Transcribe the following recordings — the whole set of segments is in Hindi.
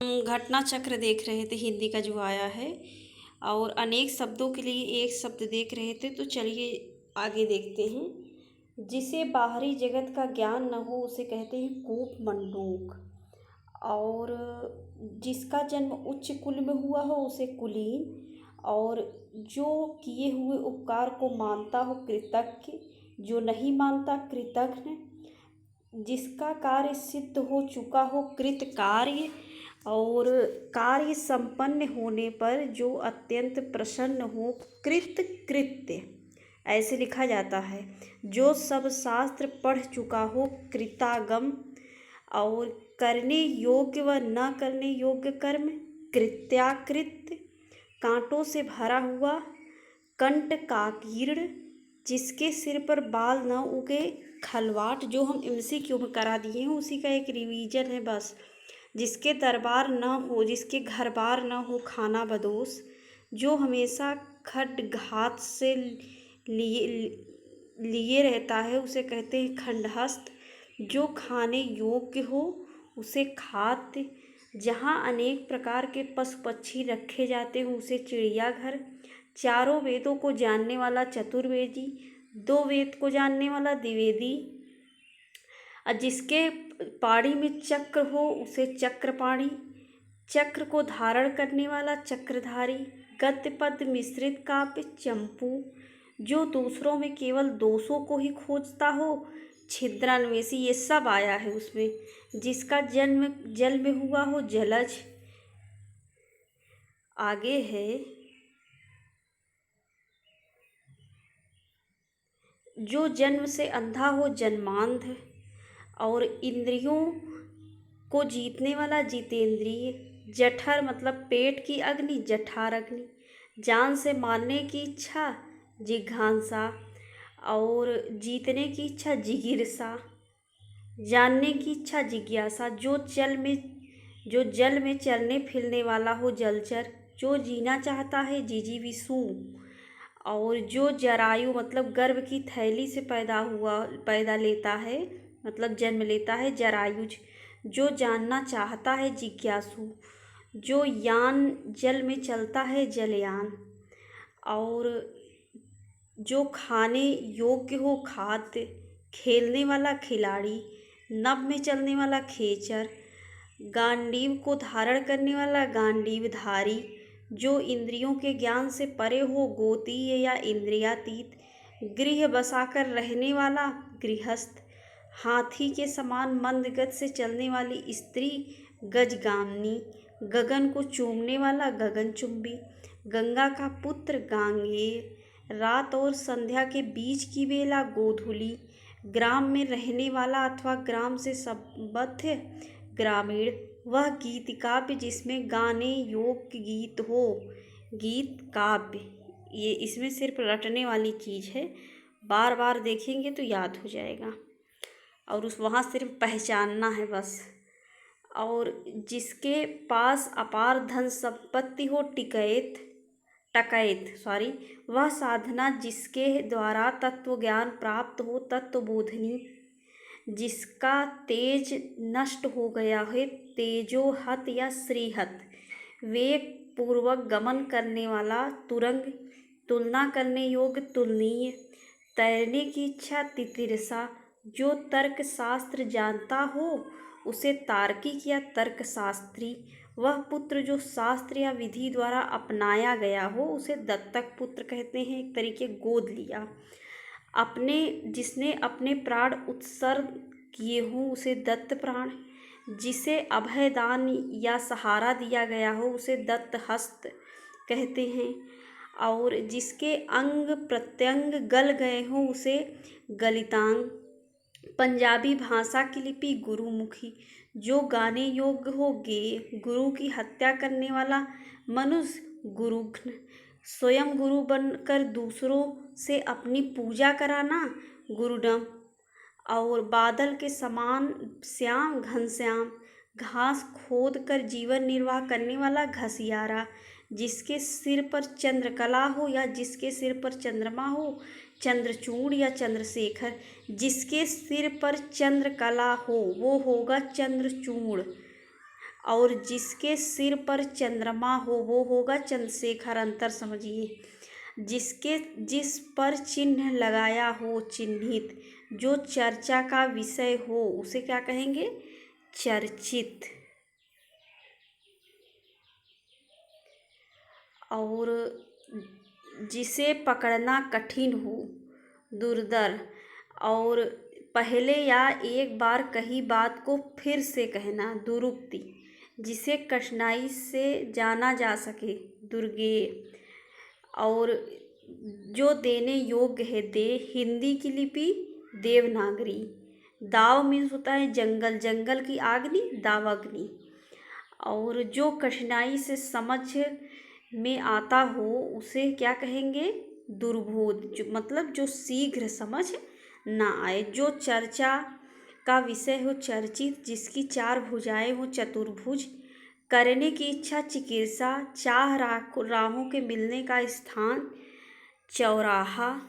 घटना चक्र देख रहे थे हिंदी का जो आया है और अनेक शब्दों के लिए एक शब्द देख रहे थे। तो चलिए आगे देखते हैं। जिसे बाहरी जगत का ज्ञान न हो उसे कहते हैं कूप मंडूक। और जिसका जन्म उच्च कुल में हुआ हो उसे कुलीन। और जो किए हुए उपकार को मानता हो कृतज्ञ, जो नहीं मानता कृतघ्न। जिसका कार्य सिद्ध हो चुका हो कृत कार्य। और कार्य संपन्न होने पर जो अत्यंत प्रसन्न हो कृत कृत्य, ऐसे लिखा जाता है। जो सब शास्त्र पढ़ चुका हो कृतागम। और करने योग्य व न करने योग्य कर्म कृत्याकृत्य। कांटों से भरा हुआ कंटकाकीर्ण। जिसके सिर पर बाल न उगे खलवाट, जो हम MCQ में करा दिए हैं उसी का एक रिवीजन है बस। जिसके दरबार न हो, जिसके घर बार न हो खाना बदोश। जो हमेशा खड्गघात से लिए रहता है उसे कहते हैं खंडहस्त। जो खाने योग्य हो उसे खाद्य। जहाँ अनेक प्रकार के पशु पक्षी रखे जाते हैं उसे चिड़ियाघर। चारों वेदों को जानने वाला चतुर्वेदी। 2 वेद को जानने वाला द्विवेदी। और जिसके पाड़ी में चक्र हो उसे चक्रपाणी। चक्र को धारण करने वाला चक्रधारी। गद्य पद्य मिश्रित काव्य चंपू। जो दूसरों में केवल दोषों को ही खोजता हो छिद्रान्वेषी, ये सब आया है उसमें। जिसका जन्म जल में हुआ हो जलज। आगे है जो जन्म से अंधा हो जन्मांध। और इंद्रियों को जीतने वाला जितेंद्रिय। जठर मतलब पेट की अग्नि, जठार अग्नि। जान से मारने की इच्छा जिघांसा। और जीतने की इच्छा जिगीरसा। जानने की इच्छा जिज्ञासा। जो जल में चलने फिरने वाला हो जलचर। जो जीना चाहता है जिजीविषु। और जो जरायु मतलब गर्भ की थैली से पैदा लेता है, मतलब जन्म लेता है जरायुज। जो जानना चाहता है जिज्ञासु। जो यान जल में चलता है जलयान। और जो खाने योग्य हो खाद्य। खेलने वाला खिलाड़ी। नभ में चलने वाला खेचर। गांडीव को धारण करने वाला गांडीवधारी। जो इंद्रियों के ज्ञान से परे हो गोतीय या इंद्रियातीत। गृह बसाकर रहने वाला गृहस्थ। हाथी के समान मंद गति से चलने वाली स्त्री गजगामिनी। गगन को चूमने वाला गगनचुंबी। गंगा का पुत्र गांगेय। रात और संध्या के बीच की बेला गोधूली। ग्राम में रहने वाला अथवा ग्राम से संबद्ध ग्रामीण। वह गीत काव्य जिसमें गाने योग्य गीत हो गीत काव्य। ये इसमें सिर्फ रटने वाली चीज़ है, बार बार देखेंगे तो याद हो जाएगा। और वहाँ सिर्फ पहचानना है बस। और जिसके पास अपार धन संपत्ति हो टकैत वह साधना जिसके द्वारा तत्व ज्ञान प्राप्त हो तत्वबोधिनी। जिसका तेज नष्ट हो गया है तेजोहत या श्रीहत। वेग पूर्वक गमन करने वाला तुरंग। तुलना करने योग्य तुलनीय। तैरने की इच्छा तितिरसा। जो तर्क शास्त्र जानता हो उसे तार्किक या तर्कशास्त्री। वह पुत्र जो शास्त्र या विधि द्वारा अपनाया गया हो उसे दत्तक पुत्र कहते हैं, एक तरीके गोद लिया। जिसने अपने प्राण उत्सर्ग किए हों उसे दत्त प्राण। जिसे अभयदान या सहारा दिया गया हो उसे दत्त हस्त कहते हैं। और जिसके अंग प्रत्यंग गल गए हों उसे गलितांग। पंजाबी भाषा की लिपि गुरुमुखी। जो गाने योग्य हो गेय। गुरु की हत्या करने वाला मनुष्य गुरुघ्न। स्वयं गुरु बनकर दूसरों से अपनी पूजा कराना गुरुडम। और बादल के समान श्याम घनश्याम। घास खोद कर जीवन निर्वाह करने वाला घसियारा। जिसके सिर पर चंद्रकला हो या जिसके सिर पर चंद्रमा हो चंद्रचूड़ या चंद्रशेखर। जिसके सिर पर चंद्रकला हो वो होगा चंद्रचूड़। और जिसके सिर पर चंद्रमा हो वो होगा चंद्रशेखर। अंतर समझिए। जिस पर चिन्ह लगाया हो चिन्हित, जो चर्चा का विषय हो उसे क्या कहेंगे? चर्चित। और जिसे पकड़ना कठिन हो दुर्धर। और पहले या एक बार कही बात को फिर से कहना दुरुक्ति। जिसे कठिनाई से जाना जा सके दुर्गेय। और जो देने योग्य है दे, हिंदी की लिपि देवनागरी। दाव मीन्स होता है जंगल, जंगल की आग्नि दावाग्नि। और जो कठिनाई से समझ में आता हो उसे क्या कहेंगे? दुर्बोध। जो मतलब जो शीघ्र समझ ना आए। जो चर्चा का विषय हो चर्चित, जिसकी चार भुजाएं हो चतुर्भुज। करने की इच्छा चिकित्सा, चाह राहों के मिलने का स्थान चौराहा।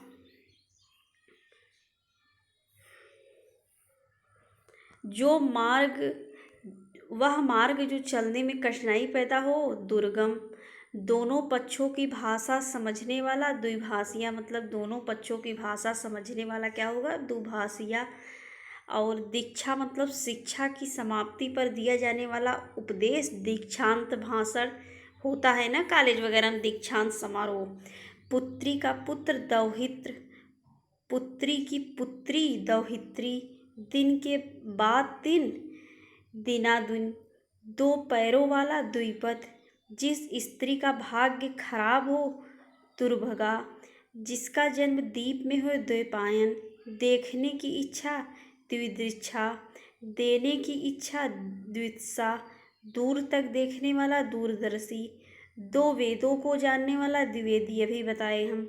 जो मार्ग वह मार्ग जो चलने में कठिनाई पैदा हो दुर्गम। दोनों पक्षों की भाषा समझने वाला द्विभाषिया। मतलब दोनों पक्षों की भाषा समझने वाला क्या होगा? द्विभाषिया। और दीक्षा मतलब शिक्षा की समाप्ति पर दिया जाने वाला उपदेश। दीक्षांत भाषण होता है ना कॉलेज वगैरह में, दीक्षांत समारोह। पुत्री का पुत्र दौहित्र, पुत्री की पुत्री दौहित्री। दिन के बाद दिन दिनादुन। दो पैरों वाला द्विपद। जिस स्त्री का भाग्य खराब हो दुर्भगा। जिसका जन्म दीप में हो द्वैपायन। देखने की इच्छा द्विदृच्छा। देने की इच्छा द्वित्सा। दूर तक देखने वाला दूरदर्शी। दो वेदों को जानने वाला द्विवेदी, अभी बताए हम।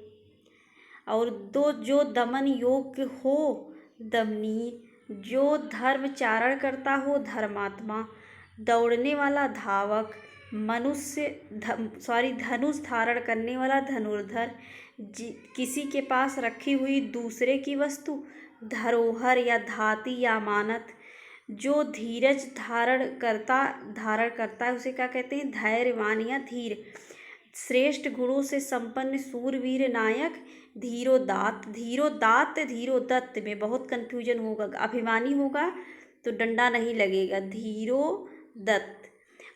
और दो जो दमन योग्य हो दमनी। जो धर्मचारण करता हो धर्मात्मा। दौड़ने वाला धावक। धनुष धारण करने वाला धनुर्धर। किसी के पास रखी हुई दूसरे की वस्तु धरोहर या धाति या अमानत। जो धीरज धारण करता है उसे क्या कहते हैं? धैर्यवान या धीर। श्रेष्ठ गुणों से संपन्न सूरवीर नायक धीरोदात्त। धीरोदत्त में बहुत कंफ्यूजन होगा। अभिमानी होगा तो डंडा नहीं लगेगा। धीरोदत्त।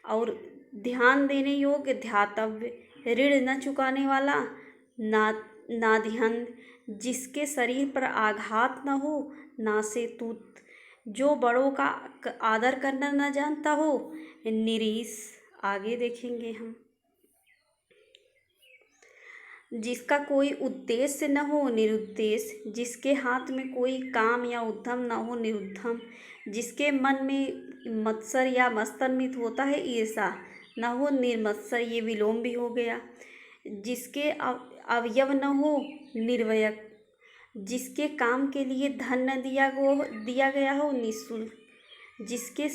और ध्यान देने योग्य ध्यातव्य। ऋण न चुकाने वाला नाद्यंद। जिसके शरीर पर आघात न हो नासेतुत। जो बड़ों का आदर करना न जानता हो निरीश। आगे देखेंगे हम। जिसका कोई उद्देश्य न हो निरुद्देश्य। जिसके हाथ में कोई काम या उद्यम न हो निरुद्धम। जिसके मन में मत्सर या मस्तन्मित होता है ईर्षा न हो निर्मत्सर, ये विलोम भी हो गया। जिसके अवयव न हो निर्वयक। जिसके काम के लिए धन न दिया गया हो निःशुल्क। जिसके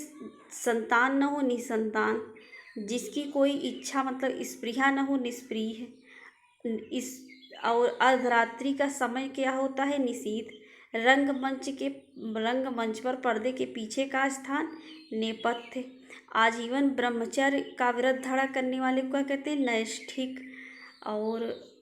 संतान न हो निसंतान। जिसकी कोई इच्छा मतलब स्पृहा न हो निष्प्रिय। इस और अर्धरात्रि का समय क्या होता है? निशीथ। रंगमंच पर पर्दे के पीछे का स्थान नेपथ्य। आजीवन ब्रह्मचर्य का व्रत धारण करने वाले को क्या कहते हैं? नैष्ठिक। और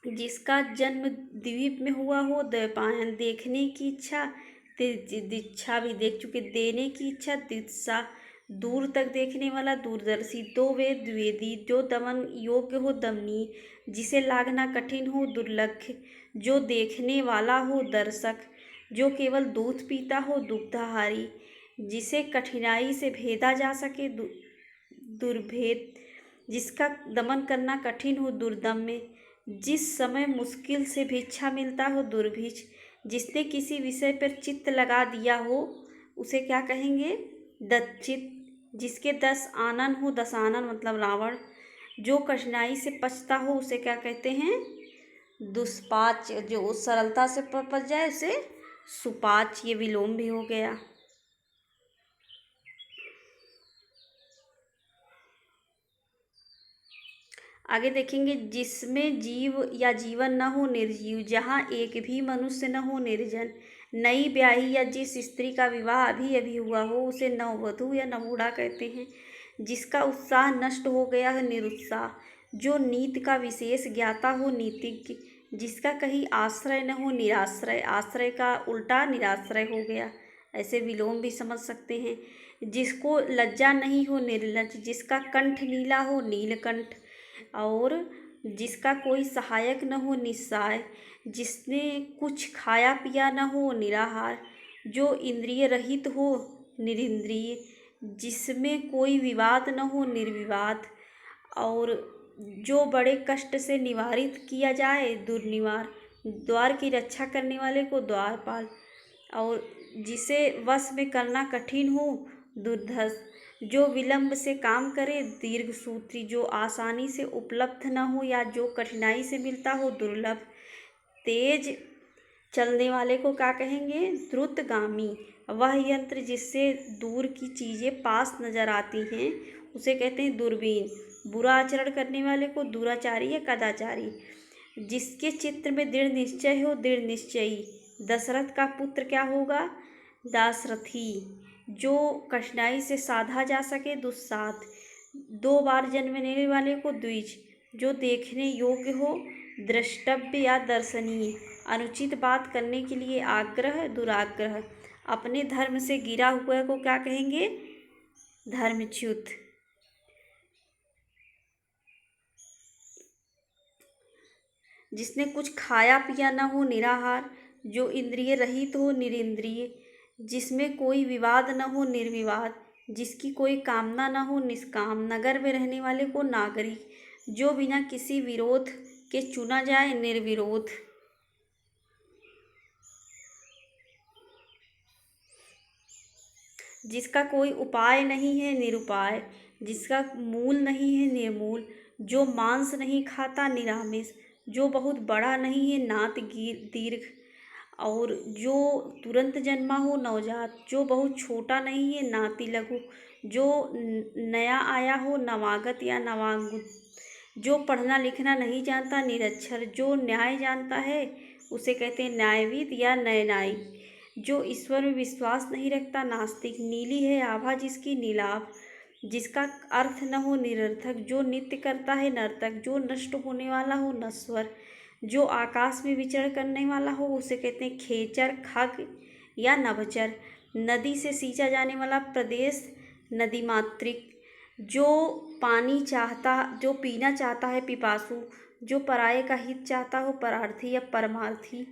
जिसका जन्म द्वीप में हुआ हो द्वैपायन। देखने की इच्छा दीक्षा भी देख चुके। देने की इच्छा दित्सा। दूर तक देखने वाला दूरदर्शी। दो वेद द्विवेदी। जो दमन योग्य हो दमनी। जिसे लागना कठिन हो दुर्लभ। जो देखने वाला हो दर्शक। जो केवल दूध पीता हो दुग्धाहारी। जिसे कठिनाई से भेदा जा सके दुर्भेद। जिसका दमन करना कठिन हो दुर्दम्य। जिस समय मुश्किल से भिक्षा मिलता हो दुर्भिक्ष। जिसने किसी विषय पर चित्त लगा दिया हो उसे क्या कहेंगे? दच्चित। जिसके 10 आनन हो दशानन मतलब रावण। जो कठिनाई से पचता हो उसे क्या कहते हैं? दुष्पाच। जो सरलता से पच जाए उसे सुपाच, ये विलोम भी हो गया। आगे देखेंगे। जिसमें जीव या जीवन न हो निर्जीव। जहाँ एक भी मनुष्य न हो निर्जन। नई ब्याही या जिस स्त्री का विवाह अभी अभी हुआ हो उसे नववधू या नवोढ़ा कहते हैं। जिसका उत्साह नष्ट हो गया है, निरुत्साह। जो नीति का विशेष ज्ञाता हो, नीतिज्ञ। जिसका कहीं आश्रय न हो, निराश्रय। आश्रय का उल्टा निराश्रय हो गया, ऐसे विलोम भी समझ सकते हैं। जिसको लज्जा नहीं हो, निर्लज्ज। जिसका कंठ नीला हो, नीलकंठ। और जिसका कोई सहायक न हो, निस्सहाय। जिसने कुछ खाया पिया न हो, निराहार। जो इंद्रिय रहित हो, निरिंद्रिय। जिसमें कोई विवाद न हो, निर्विवाद। और जो बड़े कष्ट से निवारित किया जाए, दुर्निवार। द्वार की रक्षा करने वाले को द्वारपाल। और जिसे वश में करना कठिन हो, दुर्धर्ष। जो विलंब से काम करे, दीर्घसूत्री। जो आसानी से उपलब्ध न हो या जो कठिनाई से मिलता हो, दुर्लभ। तेज चलने वाले को क्या कहेंगे, द्रुतगामी। वह यंत्र जिससे दूर की चीज़ें पास नजर आती हैं उसे कहते हैं दूरबीन। बुरा आचरण करने वाले को दुराचारी या कदाचारी। जिसके चित्त में दृढ़ निश्चय हो, दृढ़ निश्चयी। दशरथ का पुत्र क्या होगा, दाशरथी। जो कठिनाई से साधा जा सके, दुस्साध। 2 बार जन्मने वाले को द्विज। जो देखने योग्य हो, द्रष्टव्य या दर्शनीय। अनुचित बात करने के लिए आग्रह, दुराग्रह। अपने धर्म से गिरा हुआ को क्या कहेंगे, धर्मच्युत। जिसने कुछ खाया पिया न हो, निराहार। जो इंद्रिय रहित हो, निरिंद्रिय। जिसमें कोई विवाद न हो, निर्विवाद। जिसकी कोई कामना न हो, निष्काम। नगर में रहने वाले को नागरिक। जो बिना किसी विरोध के चुना जाए, निर्विरोध। जिसका कोई उपाय नहीं है, निरुपाय। जिसका मूल नहीं है, निर्मूल। जो मांस नहीं खाता, निरामिष। जो बहुत बड़ा नहीं है, नात दीर्घ। और जो तुरंत जन्मा हो, नवजात। जो बहुत छोटा नहीं है, नाति लघु। जो नया आया हो, नवागत या नवांगुत। जो पढ़ना लिखना नहीं जानता, निरक्षर। जो न्याय जानता है उसे कहते हैं न्यायविद या न्यायिक। जो ईश्वर में विश्वास नहीं रखता, नास्तिक। नीली है आभा जिसकी, नीलाभ। जिसका अर्थ न हो, निरर्थक। जो नित्य करता है, नर्तक। जो नष्ट होने वाला हो, नश्वर। जो आकाश में विचरण करने वाला हो उसे कहते हैं खेचर, खग या नभचर। नदी से सींचा जाने वाला प्रदेश, नदीमातृक। जो पानी चाहता, जो पीना चाहता है, पिपासु। जो पराये का हित चाहता हो, परार्थी या परमार्थी।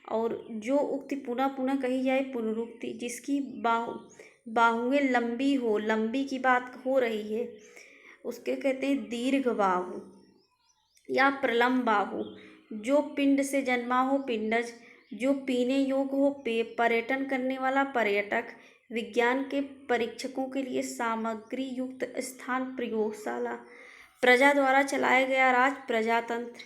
और जो उक्ति पुनः पुनः कही जाए, पुनरुक्ति। जिसकी बाहुएं लंबी हो, लंबी की बात हो रही है, उसके कहते हैं दीर्घ बाहु या प्रलम्ब बाहु। जो पिंड से जन्मा हो, पिंडज। जो पीने योग्य हो, पर्यटन करने वाला, पर्यटक। विज्ञान के परीक्षकों के लिए सामग्री युक्त स्थान, प्रयोगशाला। प्रजा द्वारा चलाया गया राज, प्रजातंत्र।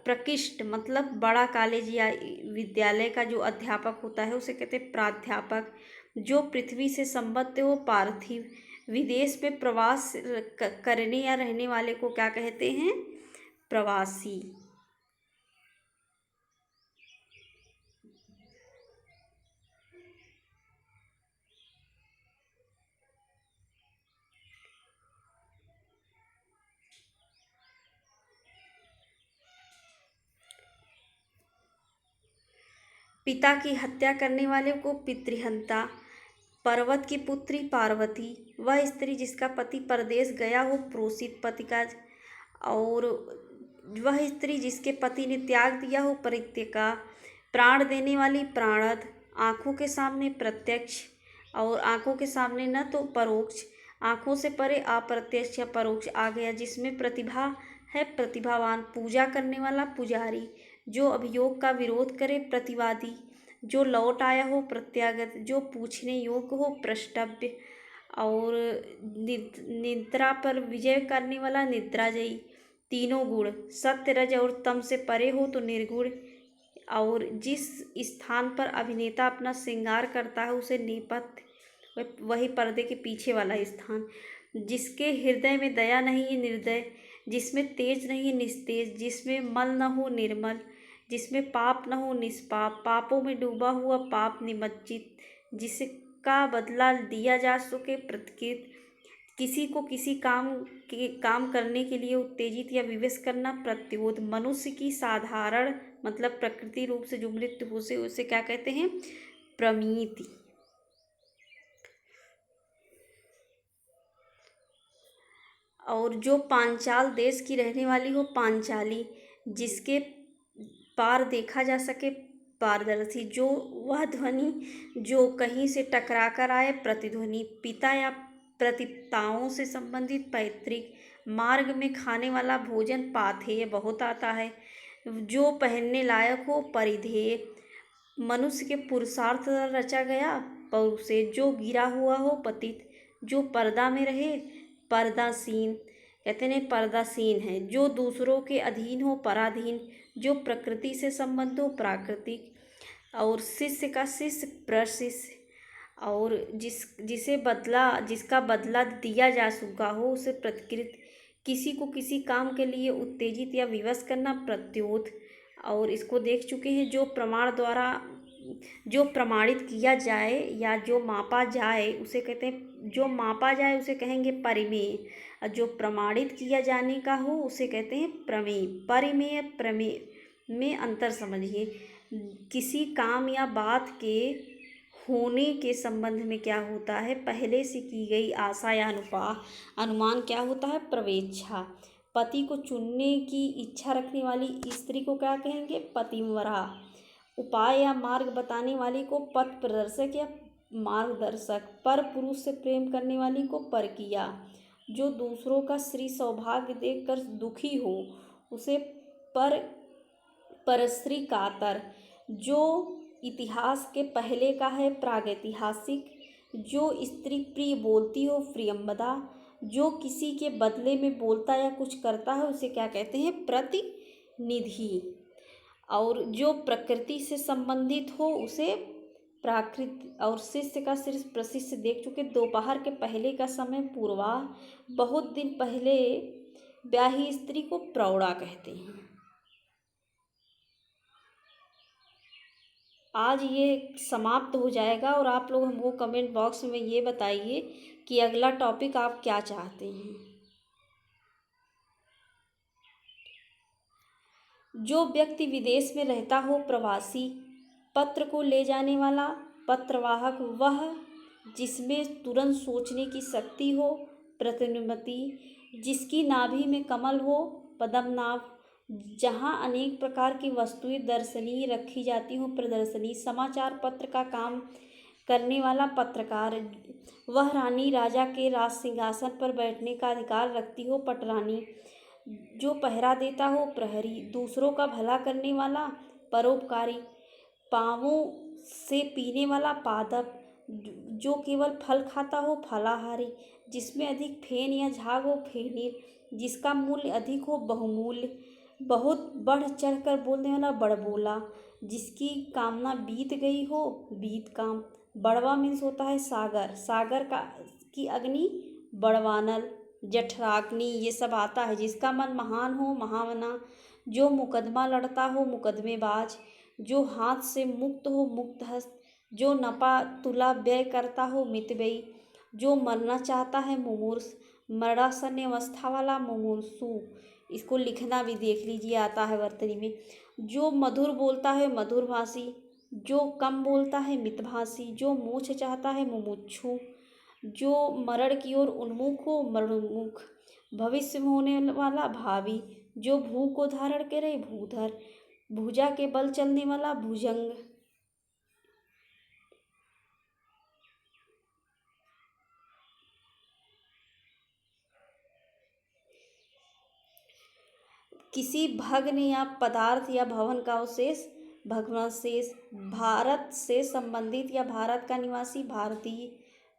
प्रकिष्ट मतलब बड़ा कॉलेज या विद्यालय का जो अध्यापक होता है उसे कहते हैं प्राध्यापक। जो पृथ्वी से संबद्ध हो, पार्थिव। विदेश में प्रवास करने या रहने वाले को क्या कहते हैं, प्रवासी। पिता की हत्या करने वाले को पितृहंता। पर्वत की पुत्री पार्वती। वह स्त्री जिसका पति परदेश गया हो, प्रोसित पति का। और वह स्त्री जिसके पति ने त्याग दिया हो, परित्यका। प्राण देने वाली, प्राणद। आँखों के सामने, प्रत्यक्ष। और आँखों के सामने न तो परोक्ष। आँखों से परे, अप्रत्यक्ष या परोक्ष आ गया। जिसमें प्रतिभा है, प्रतिभावान। पूजा करने वाला, पुजारी। जो अभियोग का विरोध करे, प्रतिवादी। जो लौट आया हो, प्रत्यागत। जो पूछने योग्य हो, प्रष्टव्य। और निद्रा पर विजय करने वाला, निद्राजयी। तीनों गुण, सत्य, रज और तम से परे हो तो निर्गुण। और जिस स्थान पर अभिनेता अपना श्रृंगार करता है उसे नेपथ्य, वही पर्दे के पीछे वाला स्थान। जिसके हृदय में दया नहीं है, निर्दय। जिसमें तेज नहीं है, निस्तेज। जिसमें मल न हो, निर्मल। जिसमें पाप न हो निष्पाप, पापों में डूबा हुआ पाप निमज्जित, जिसका बदला दिया जा सके प्रतिकृत, किसी को किसी काम करने के लिए उत्तेजित या विवश करना प्रत्योत, मनुष्य की साधारण मतलब प्रकृति रूप से जो मृत्यु हो से उसे क्या कहते हैं, प्रमिति। और जो पांचाल देश की रहने वाली हो पांचाली, जिसके पार देखा जा सके पारदर्शी, जो वह ध्वनि जो कहीं से टकरा कर आए प्रतिध्वनि, पिता या प्रतिपिताओं से संबंधित पैतृक, मार्ग में खाने वाला भोजन पाथेय बहुत आता है, जो पहनने लायक हो परिधेय, मनुष्य के पुरुषार्थ द्वारा रचा गया पौरुषे, जो गिरा हुआ हो पतित, जो पर्दा में रहे पर्दासीन, कहते हैं पर्दासीन है, जो दूसरों के अधीन हो पराधीन, जो प्रकृति से संबंध हो प्राकृतिक, और शिष्य का शिष्य प्रशिष्य, और जिसका बदला दिया जा चुका हो उसे प्रतिकृत, किसी को किसी काम के लिए उत्तेजित या विवश करना प्रत्योत। और इसको देख चुके हैं, जो प्रमाण द्वारा जो प्रमाणित किया जाए या जो मापा जाए उसे कहते हैं, जो मापा जाए उसे कहेंगे परिमेय, और जो प्रमाणित किया जाने का हो उसे कहते हैं प्रमेय। परिमेय प्रमेय में अंतर समझिए। किसी काम या बात के होने के संबंध में क्या होता है, पहले से की गई आशा या अनुमान क्या होता है, प्रवेच्छा। पति को चुनने की इच्छा रखने वाली स्त्री को क्या कहेंगे, पतिव्रता। उपाय या मार्ग बताने वाली को पथ प्रदर्शक या मार्गदर्शक। पर पुरुष से प्रेम करने वाली को परकिया। जो दूसरों का श्री सौभाग्य देखकर दुखी हो उसे परस्त्री कातर। जो इतिहास के पहले का है प्रागैतिहासिक। जो स्त्री प्रिय बोलती हो प्रियंवदा। जो किसी के बदले में बोलता या कुछ करता है उसे क्या कहते हैं, प्रतिनिधि। और जो प्रकृति से संबंधित हो उसे प्राकृत। और शिष्य का शिष्य प्रशिष्य देख चुके। दोपहर के पहले का समय पूर्वाह। बहुत दिन पहले ब्याही स्त्री को प्रौढ़ा कहते हैं। आज ये समाप्त हो जाएगा और आप लोग हमको कमेंट बॉक्स में ये बताइए कि अगला टॉपिक आप क्या चाहते हैं। जो व्यक्ति विदेश में रहता हो प्रवासी। पत्र को ले जाने वाला पत्रवाहक। वह जिसमें तुरंत सोचने की शक्ति हो प्रतिनिमति। जिसकी नाभि में कमल हो पद्मनाभ। जहाँ अनेक प्रकार की वस्तुएं दर्शनीय रखी जाती हो प्रदर्शनी। समाचार पत्र का काम करने वाला पत्रकार। वह रानी राजा के राज सिंहासन पर बैठने का अधिकार रखती हो पटरानी। जो पहरा देता हो प्रहरी। दूसरों का भला करने वाला परोपकारी। पाँवों से पीने वाला पादप। जो केवल फल खाता हो फलाहारी। जिसमें अधिक फेन या झाग हो फेनीर। जिसका मूल्य अधिक हो बहुमूल्य। बहुत बढ़ चढ़कर बोलने वाला बड़बोला। जिसकी कामना बीत गई हो बीत काम। बड़वा मीन्स होता है सागर। सागर की अग्नि बड़वानल जठराग्नि ये सब आता है। जिसका मन महान हो महामना। जो मुकदमा लड़ता हो मुकदमेबाज। जो हाथ से मुक्त हो मुक्तहस्त। जो नपा तुला व्यय करता हो मितव्ययी। जो मरना चाहता है मुमूर्ष। मरणासन्न अवस्था वाला मुमूर्षु। इसको लिखना भी देख लीजिए आता है वर्तनी में। जो मधुर बोलता है मधुरभाषी। जो कम बोलता है मितभाषी। जो मोक्ष चाहता है मुमुक्षु। जो मरण की ओर उन्मुख हो मरणोन्मुख। भविष्य में होने वाला भावी। जो भू को धारण करे भूधर। भुजा के बल चलने वाला भुजंग। किसी भग्न या पदार्थ या भवन का अवशेष भग्नावशेष। भारत से संबंधित या भारत का निवासी भारतीय।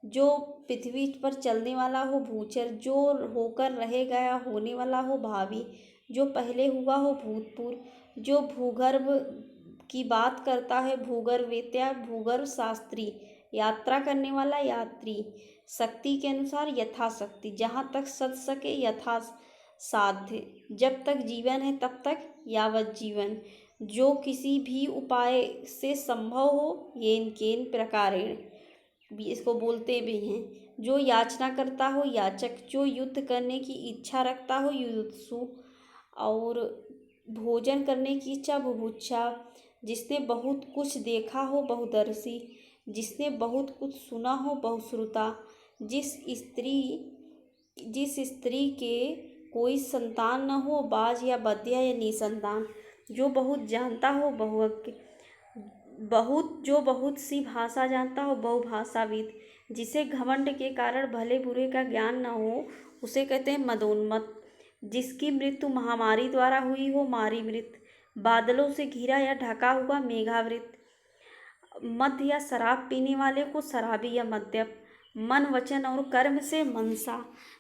जो पृथ्वी पर चलने वाला हो भूचर। जो होकर रह गया होने वाला हो भावी। जो पहले हुआ हो भूतपूर्व। जो भूगर्भ की बात करता है भूगर्भवेत्ता भूगर्भ शास्त्री। यात्रा करने वाला यात्री। शक्ति के अनुसार यथाशक्ति। जहाँ तक सध सके यथा साध्य। जब तक जीवन है तब तक यावत जीवन। जो किसी भी उपाय से संभव हो, येन केन प्रकारेण भी इसको बोलते भी हैं। जो याचना करता हो याचक, जो युद्ध करने की इच्छा रखता हो युयुत्सु, और भोजन करने की इच्छा बुभुक्षा। जिसने बहुत कुछ देखा हो बहुदर्शी, जिसने बहुत कुछ सुना हो बहुश्रुता। जिस स्त्री के कोई संतान न हो, बाज या बधिया या निसंतान। जो बहुत जानता हो बहुज्ञ, जो बहुत सी भाषा जानता हो बहुभाषाविद। जिसे घमंड के कारण भले बुरे का ज्ञान न हो, उसे कहते हैं मदोन्मत्त। जिसकी मृत्यु महामारी द्वारा हुई हो मारीमृत। बादलों से घिरा या ढका हुआ मेघावृत। मद्य या शराब पीने वाले को शराबी या मद्यप। मन वचन और कर्म से मनसा।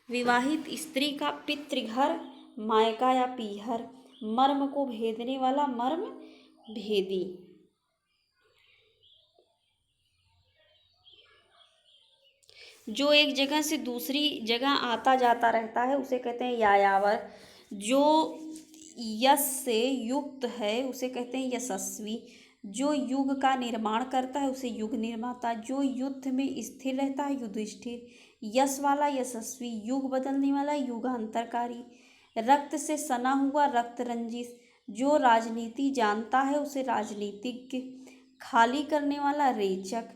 विवाहित स्त्री का पितृघर मायका या पीहर। मर्म को भेदने वाला मर्म भेदी। जो एक जगह से दूसरी जगह आता जाता रहता है उसे कहते हैं यायावर। जो यश से युक्त है उसे कहते हैं यशस्वी। जो युग का निर्माण करता है उसे युग निर्माता। जो युद्ध में स्थिर रहता है युधिष्ठिर। यश वाला यशस्वी, युग बदलने वाला युगांतरकारी। रक्त से सना हुआ रक्त रंजित। जो राजनीति जानता है उसे राजनीतिज्ञ। खाली करने वाला रेचक।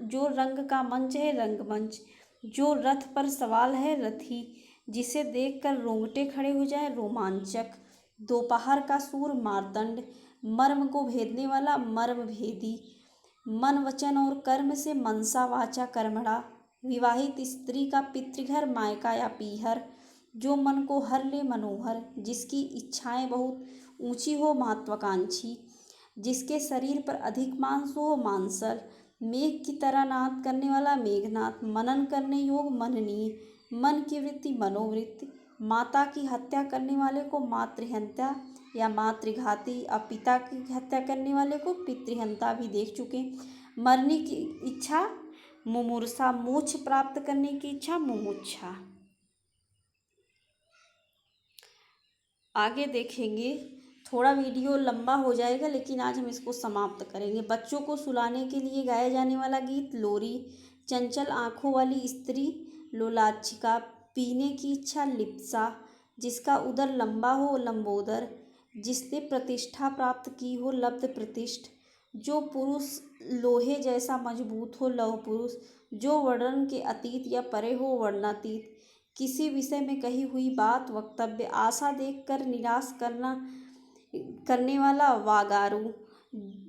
जो रंग का मंच है रंगमंच। जो रथ पर सवाल है रथी। जिसे देखकर रोंगटे खड़े हो जाए रोमांचक। दोपहर का सूर मार्तंड। मर्म को भेदने वाला मर्म भेदी। मन वचन और कर्म से मनसा वाचा कर्मणा। विवाहित स्त्री का पितृघर मायका या पीहर। जो मन को हर ले मनोहर। जिसकी इच्छाएं बहुत ऊंची हो महत्वाकांक्षी। जिसके शरीर पर अधिक मांस हो मांसल। मेघ की तरह नाद करने वाला मेघनाथ। मनन करने योग मननीय। मन की वृत्ति मनोवृत्ति। माता की हत्या करने वाले को मातृहत्या या मातृघाती। अब पिता की हत्या करने वाले को पितृहंता भी देख चुके। मरने की इच्छा मुमूर्षा। मोक्ष प्राप्त करने की इच्छा मुमुक्षा। आगे देखेंगे। थोड़ा वीडियो लंबा हो जाएगा लेकिन आज हम इसको समाप्त करेंगे। बच्चों को सुलाने के लिए गाया जाने वाला गीत लोरी। चंचल आँखों वाली स्त्री लोलाच्छिका। पीने की इच्छा लिप्सा। जिसका उदर लंबा हो लंबोदर। जिसने प्रतिष्ठा प्राप्त की हो लब्ध प्रतिष्ठ। जो पुरुष लोहे जैसा मजबूत हो लौह पुरुष। जो वर्णन के अतीत या परे हो वर्णातीत। किसी विषय में कही हुई बात वक्तव्य। आशा देखकर निराश करने वाला वागारू।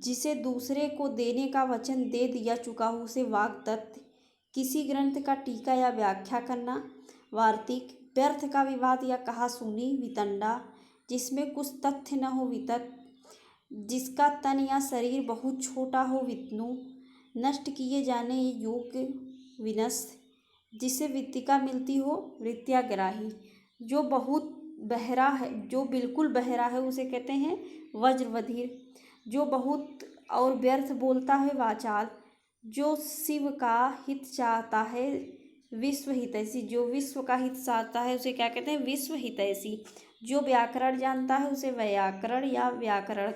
जिसे दूसरे को देने का वचन दे दिया चुका हो उसे वाग्दत्त। किसी ग्रंथ का टीका या व्याख्या करना वार्तिक। व्यर्थ का विवाद या कहा सुनी वितंडा। जिसमें कुछ तथ्य न हो वितत। जिसका तन या शरीर बहुत छोटा हो विष्णु। नष्ट किए जाने योग्य विनष्ट। जिसे वित्तिका मिलती हो वृत्याग्राही। जो बहुत बहरा है, जो बिल्कुल बहरा है उसे कहते हैं वज्रवधिर। जो बहुत और व्यर्थ बोलता है वाचाल। जो शिव का हित चाहता है विश्व हितैषी। जो विश्व का हित चाहता है उसे क्या कहते हैं विश्व हितैषी। जो व्याकरण जानता है उसे व्याकरण या व्याकरण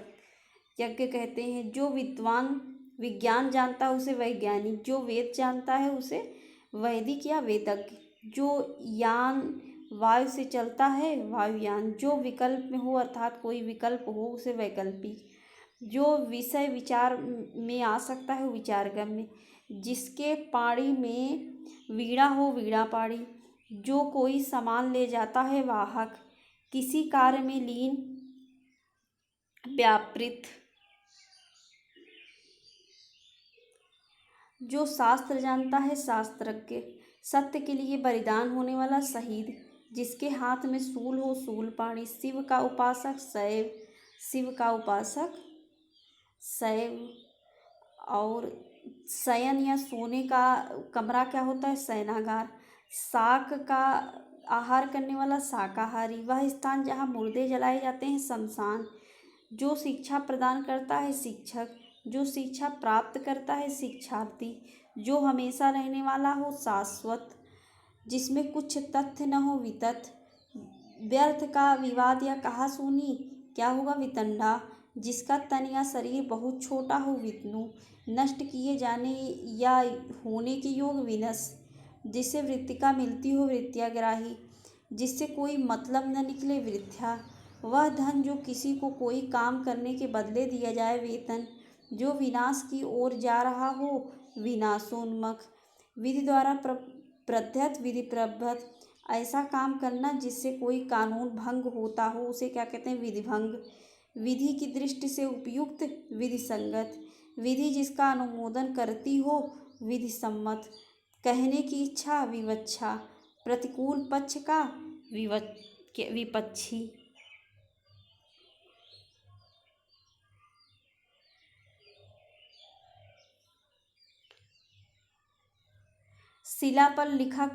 यज्ञ कहते हैं। जो विद्वान विज्ञान जानता है उसे वैज्ञानिक। जो वेद जानता है उसे वैदिक या वेदज्ञ। जो यान वायु से चलता है वायुयान। जो विकल्प में हो अर्थात कोई विकल्प हो उसे वैकल्पिक। जो विषय विचार में आ सकता है विचारगम्य। जिसके पाणी में वीणा हो वीणा पाणी। जो कोई सामान ले जाता है वाहक। किसी कार्य में लीन व्यापृत। जो शास्त्र जानता है शास्त्रज्ञ। सत्य के लिए बलिदान होने वाला शहीद। जिसके हाथ में शूल हो शूलपाणी। शिव का उपासक शैव। शिव का उपासक शैव। और शयन या सोने का कमरा क्या होता है शयनागार। शाक का आहार करने वाला शाकाहारी। वह स्थान जहाँ मुर्दे जलाए जाते हैं शमशान। जो शिक्षा प्रदान करता है शिक्षक। जो शिक्षा प्राप्त करता है शिक्षार्थी। जो हमेशा रहने वाला हो शाश्वत। जिसमें कुछ तथ्य न हो वितत। व्यर्थ का विवाद या कहा सुनी क्या होगा वितंडा। जिसका तन या शरीर बहुत छोटा हो विष्णु, नष्ट किए जाने या होने के योग विनश, जिससे वृत्तिका मिलती हो वृत्तियाग्राही, जिससे कोई मतलब न निकले वृद्धा, वह धन जो किसी को कोई काम करने के बदले दिया जाए वेतन, जो विनाश की ओर जा रहा हो विनाशोन्मुख, विधि द्वारा प्रध्यत विधि प्रबद्ध, ऐसा काम करना जिससे कोई कानून भंग होता हो उसे क्या कहते हैं विधि भंग, विधि की दृष्टि से उपयुक्त विधि संगत, विधि जिसका अनुमोदन करती हो विधि सम्मत, कहने की इच्छा विवक्षा, प्रतिकूल पक्ष का विपक्षी। शिला पर लिखा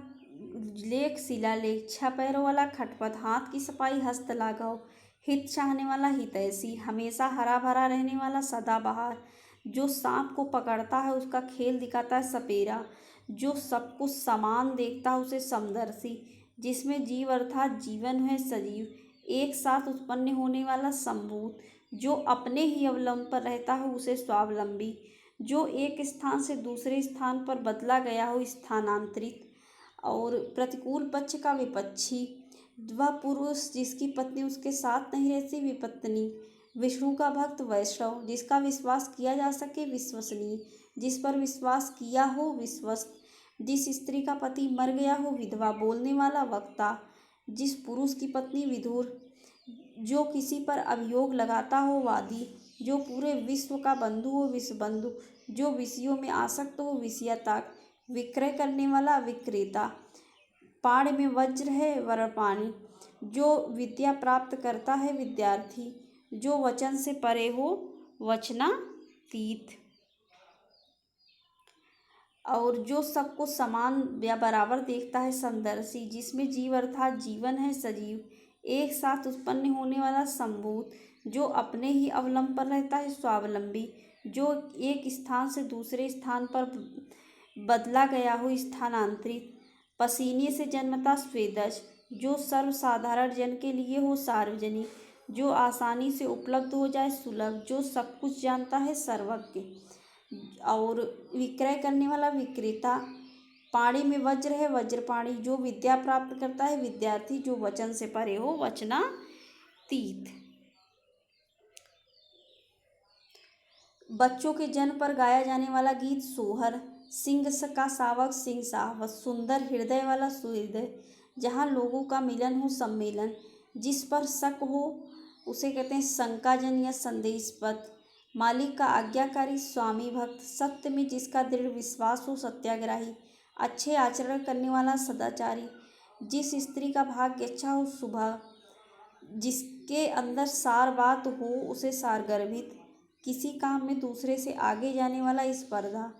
लेख शिलालेख, छह पैरों वाला खटपट, हाथ की सफाई हस्त लाघव, हित चाहने वाला हितैषी, हमेशा हरा भरा रहने वाला सदाबहार, जो सांप को पकड़ता है उसका खेल दिखाता है सपेरा, जो सब कुछ समान देखता है उसे समदर्शी, जिसमें जीव अर्थात जीवन है सजीव, एक साथ उत्पन्न होने वाला संभूत, जो अपने ही अवलंब पर रहता है उसे स्वावलंबी, जो एक स्थान से दूसरे स्थान पर बदला गया हो स्थानांतरित, और प्रतिकूल पक्ष का विपक्षी, वह पुरुष जिसकी पत्नी उसके साथ नहीं रहती विपत्नी, विष्णु का भक्त वैष्णव, जिसका विश्वास किया जा सके विश्वसनीय, जिस पर विश्वास किया हो विश्वस्त, जिस स्त्री का पति मर गया हो विधवा, बोलने वाला वक्ता, जिस पुरुष की पत्नी विधुर, जो किसी पर अभियोग लगाता हो वादी, जो पूरे विश्व का बंधु हो विश्व बंधु, जो विषयों में आसक्त हो विषयताक, विक्रय करने वाला विक्रेता, पाण में वज्र है वरपाणी, जो विद्या प्राप्त करता है विद्यार्थी, जो वचन से परे हो वचनातीत, और जो सबको समान या बराबर देखता है समदर्शी, जिसमें जीव अर्थात जीवन है सजीव, एक साथ उत्पन्न होने वाला संभूत, जो अपने ही अवलंब पर रहता है स्वावलंबी, जो एक स्थान से दूसरे स्थान पर बदला गया हो स्थानांतरित, पसीने से जन्मता स्वेदज, जो सर्वसाधारण जन के लिए हो सार्वजनिक, जो आसानी से उपलब्ध हो जाए सुलभ, जो सब कुछ जानता है सर्वज्ञ, और विक्रय करने वाला विक्रेता, पाणी में वज्र है वज्रपाणी, जो विद्या प्राप्त करता है विद्यार्थी, जो वचन से परे हो वचनातीत। बच्चों के जन्म पर गाया जाने वाला गीत सोहर, सिंह का सावक सिंह सावक, सुंदर हृदय वाला सुहृदय, जहाँ लोगों का मिलन हो सम्मेलन, जिस पर शक हो उसे कहते हैं शंकाजन या संदेशपद, मालिक का आज्ञाकारी स्वामी भक्त, सत्य में जिसका दृढ़ विश्वास हो सत्याग्राही, अच्छे आचरण करने वाला सदाचारी, जिस स्त्री का भाग्य अच्छा हो सुबह, जिसके अंदर सार बात हो उसे सारगर्भित, किसी काम में दूसरे से आगे जाने वाला स्पर्धा,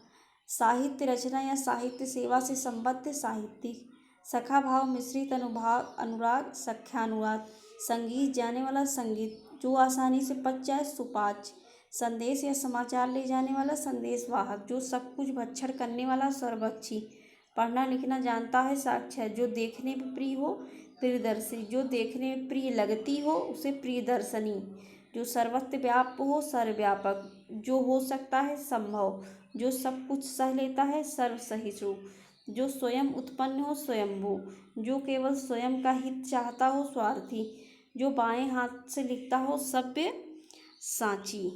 साहित्य रचना या साहित्य सेवा से संबद्ध साहित्यिक, सखा भाव मिश्रित अनुभाव अनुराग सख्यानुराग, संगीत जाने वाला संगीत, जो आसानी से पच जाए सुपाच्य, संदेश या समाचार ले जाने वाला संदेशवाहक, जो सब कुछ भक्षण करने वाला सर्वभक्षी, पढ़ना लिखना जानता है साक्षर, जो देखने में प्रिय हो प्रियदर्शी, जो देखने में प्रिय लगती हो उसे प्रियदर्शनी, जो सर्वत्र व्याप्त हो सर्वव्यापक, जो हो सकता है संभव, जो सब कुछ सह लेता है सर्वसहिष्णु, जो स्वयं उत्पन्न हो स्वयंभू, जो केवल स्वयं का हित चाहता हो स्वार्थी, जो बाएं हाथ से लिखता हो सभ्य साची,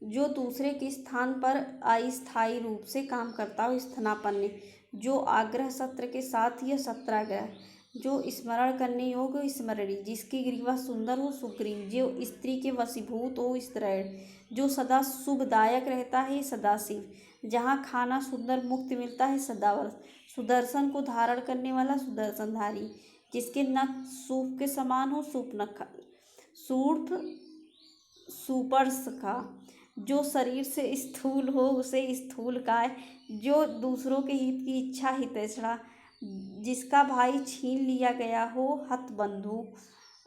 जो दूसरे के स्थान पर अस्थायी रूप से काम करता हो स्थानापन्न, जो आग्रह सत्र के साथ यह सत्राग्रह, जो स्मरण करने योग्य स्मरणी, जिसकी ग्रीवा सुंदर हो सुग्रीव, जो स्त्री के वशीभूत हो स्त्रैण, जो सदा शुभदायक रहता है सदाशिव, जहाँ खाना सुंदर मुक्त मिलता है सदावर्त, सुदर्शन को धारण करने वाला सुदर्शनधारी, जिसके नख सूप के समान हो सूपनखा सूप सुपर्श का, जो शरीर से स्थूल हो उसे स्थूल काय, जो दूसरों के हित की इच्छा हितैषणा, जिसका भाई छीन लिया गया हो हतबंधु,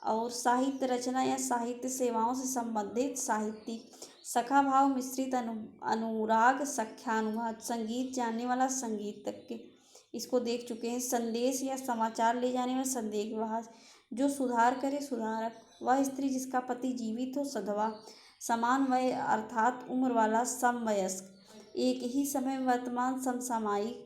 और साहित्य रचना या साहित्य सेवाओं से संबंधित साहित्यिक, सखा भाव मिश्रित अनुराग सख्यानुवाद, संगीत जानने वाला संगीतज्ञ, इसको देख चुके हैं, संदेश या समाचार ले जाने वाला संदेशवाहक, जो सुधार करे सुधारक, वह स्त्री जिसका पति जीवित हो सधवा, समान वय अर्थात उम्र वाला समवयस्क, एक ही समय में वर्तमान समसामयिक,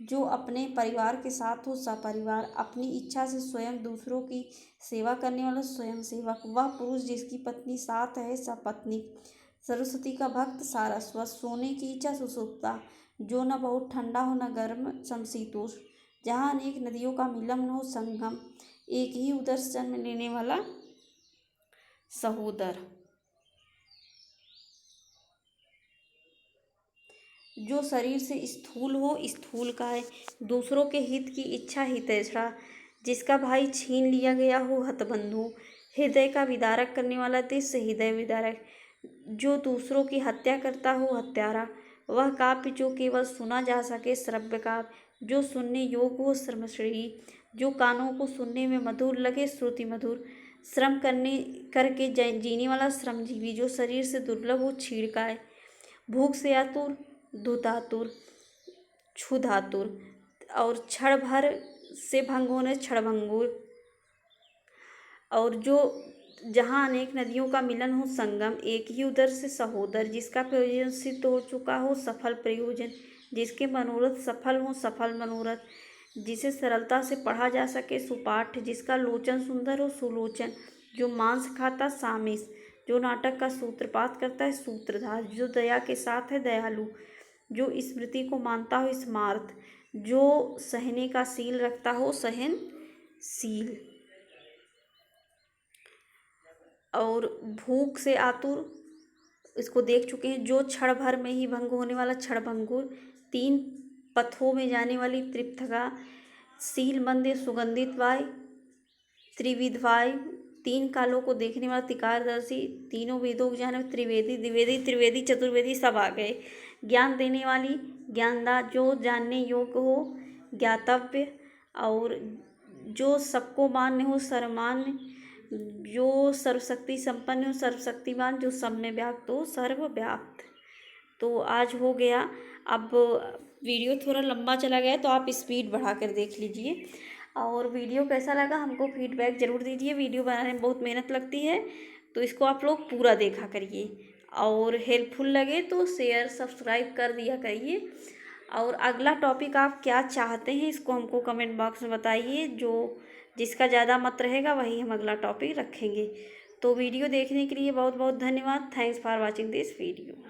जो अपने परिवार के साथ हो सपरिवार, अपनी इच्छा से स्वयं दूसरों की सेवा करने वाला स्वयं सेवक, वह पुरुष जिसकी पत्नी साथ है सपत्नीक, सरस्वती का भक्त सारस्वत, सोने की इच्छा सुसुप्ता, जो न बहुत ठंडा हो न गर्म समशीतोष्ण, जहाँ अनेक नदियों का मिलन हो संगम, एक ही उदर से जन्म लेने वाला सहोदर, जो शरीर से स्थूल हो स्थूल काय, दूसरों के हित की इच्छा हितैषणा, जिसका भाई छीन लिया गया हो हतबंधु, हृदय का विदारक करने वाला दृश्य हृदय विदारक, जो दूसरों की हत्या करता हो हत्यारा, वह काव्य जो केवल सुना जा सके श्रव्य काव्य, जो सुनने योग्य हो श्रमश्रेयी, जो कानों को सुनने में मधुर लगे श्रुति मधुर, श्रम करके जीने वाला श्रमजीवी, जो शरीर से दुर्लभ हो क्षीणकाय, भूख से आतुर धुतातुर क्षुधातुर, और क्षण भर से भंग होने क्षणभंगुर, और जो जहाँ अनेक नदियों का मिलन हो संगम, एक ही उदर से सहोदर, जिसका प्रयोजन सिद्ध हो चुका हो सफल प्रयोजन, जिसके मनोरथ सफल हो सफल मनोरथ, जिसे सरलता से पढ़ा जा सके सुपाठ, जिसका लोचन सुंदर हो सुलोचन, जो मांस खाता सामिस, जो नाटक का सूत्रपात करता है सूत्रधार, जो दया के साथ है दयालु, जो स्मृति को मानता हो स्मार्थ, जो सहने का सील रखता हो सहनशील, और भूख से आतुर इसको देख चुके हैं, जो क्षण भर में ही भंग होने वाला क्षणभंगुर, तीन पथों में जाने वाली तृप्तगा, सील मंद सुगंधित वाय त्रिविध वाय, तीन कालों को देखने वाला तिकारदर्शी, तीनों वेदों को जाने त्रिवेदी द्विवेदी त्रिवेदी चतुर्वेदी सब आ गए, ज्ञान देने वाली ज्ञानदा, जो जानने योग्य हो ज्ञातव्य, और जो सबको मान्य हो सर्वमान्य, जो सर्वशक्ति संपन्न हो सर्वशक्तिमान, जो सब में व्याप्त हो सर्वव्याप्त। तो आज हो गया। अब वीडियो थोड़ा लंबा चला गया तो आप स्पीड बढ़ा कर देख लीजिए, और वीडियो कैसा लगा हमको फीडबैक ज़रूर दीजिए। वीडियो बनाने में बहुत मेहनत लगती है, तो इसको आप लोग पूरा देखा करिए, और हेल्पफुल लगे तो शेयर सब्सक्राइब कर दिया करिए। और अगला टॉपिक आप क्या चाहते हैं इसको हमको कमेंट बॉक्स में बताइए, जो जिसका ज़्यादा मत रहेगा वही हम अगला टॉपिक रखेंगे। तो वीडियो देखने के लिए बहुत बहुत धन्यवाद। Thanks for watching this video.